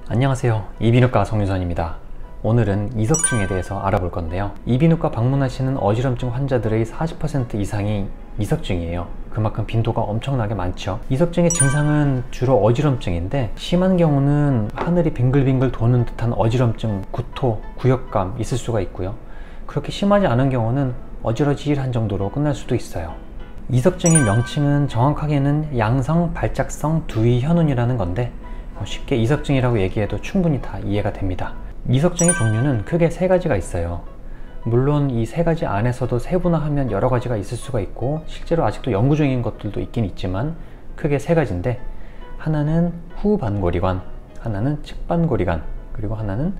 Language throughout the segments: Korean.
안녕하세요, 이비인후과 정유선입니다. 오늘은 이석증에 대해서 알아볼 건데요. 이비인후과 방문하시는 어지럼증 환자들의 40% 이상이 이석증이에요. 그만큼 빈도가 엄청나게 많죠. 이석증의 증상은 주로 어지럼증인데, 심한 경우는 하늘이 빙글빙글 도는 듯한 어지럼증, 구토, 구역감 있을 수가 있고요. 그렇게 심하지 않은 경우는 어지러지한 정도로 끝날 수도 있어요. 이석증의 명칭은 정확하게는 양성 발작성 두위 현운이라는 건데, 쉽게 이석증이라고 얘기해도 충분히 다 이해가 됩니다. 이석증의 종류는 크게 세 가지가 있어요. 물론 이 세 가지 안에서도 세분화하면 여러 가지가 있을 수가 있고, 실제로 아직도 연구 중인 것들도 있긴 있지만 크게 세 가지인데, 하나는 후반고리관, 하나는 측반고리관, 그리고 하나는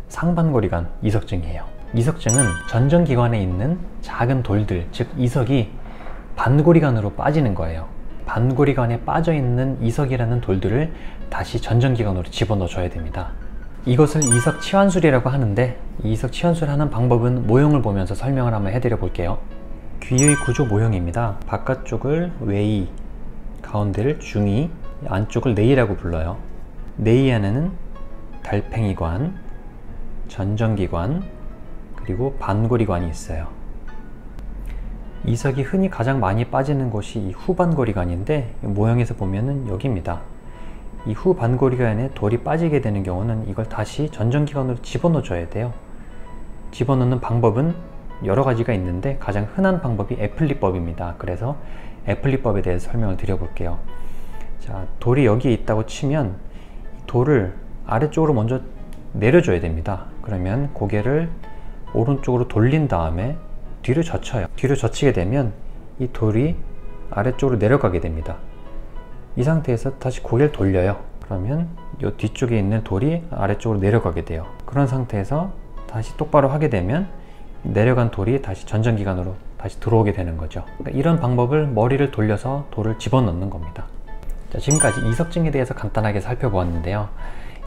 상반고리관 이석증이에요. 이석증은 전정기관에 있는 작은 돌들, 즉 이석이 반고리관으로 빠지는 거예요. 반고리관에 빠져있는 이석이라는 돌들을 다시 전정기관으로 집어넣어 줘야 됩니다. 이것을 이석 치환술이라고 하는데, 이 이석 치환술 하는 방법은 모형을 보면서 설명을 한번 해드려 볼게요. 귀의 구조 모형입니다. 바깥쪽을 외이, 가운데를 중이, 안쪽을 내이라고 불러요. 내이 안에는 달팽이관, 전정기관, 그리고 반고리관이 있어요. 이석이 흔히 가장 많이 빠지는 곳이 이 후반고리관인데, 모형에서 보면은 여기입니다. 이 후반고리관에 돌이 빠지게 되는 경우는 이걸 다시 전정기관으로 집어넣어 줘야 돼요. 집어넣는 방법은 여러 가지가 있는데, 가장 흔한 방법이 애플리법입니다. 그래서 애플리법에 대해서 설명을 드려 볼게요. 자, 돌이 여기에 있다고 치면 돌을 아래쪽으로 먼저 내려줘야 됩니다. 그러면 고개를 오른쪽으로 돌린 다음에 뒤로 젖혀요. 뒤로 젖히게 되면 이 돌이 아래쪽으로 내려가게 됩니다. 이 상태에서 다시 고개를 돌려요. 그러면 이 뒤쪽에 있는 돌이 아래쪽으로 내려가게 돼요. 그런 상태에서 다시 똑바로 하게 되면 내려간 돌이 다시 전정기관으로 다시 들어오게 되는 거죠. 그러니까 이런 방법을 머리를 돌려서 돌을 집어넣는 겁니다. 자, 지금까지 이석증에 대해서 간단하게 살펴보았는데요.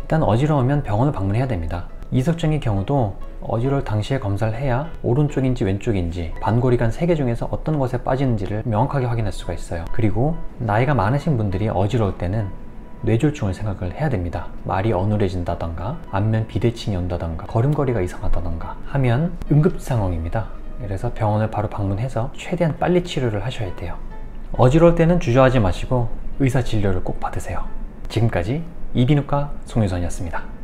일단 어지러우면 병원을 방문해야 됩니다. 이석증의 경우도 어지러울 당시에 검사를 해야 오른쪽인지 왼쪽인지 반고리관 3개 중에서 어떤 것에 빠지는지를 명확하게 확인할 수가 있어요. 그리고 나이가 많으신 분들이 어지러울 때는 뇌졸중을 생각을 해야 됩니다. 말이 어눌해진다던가, 안면 비대칭이 온다던가, 걸음걸이가 이상하다던가 하면 응급 상황입니다. 그래서 병원을 바로 방문해서 최대한 빨리 치료를 하셔야 돼요. 어지러울 때는 주저하지 마시고 의사 진료를 꼭 받으세요. 지금까지 이비인후과 송유선이었습니다.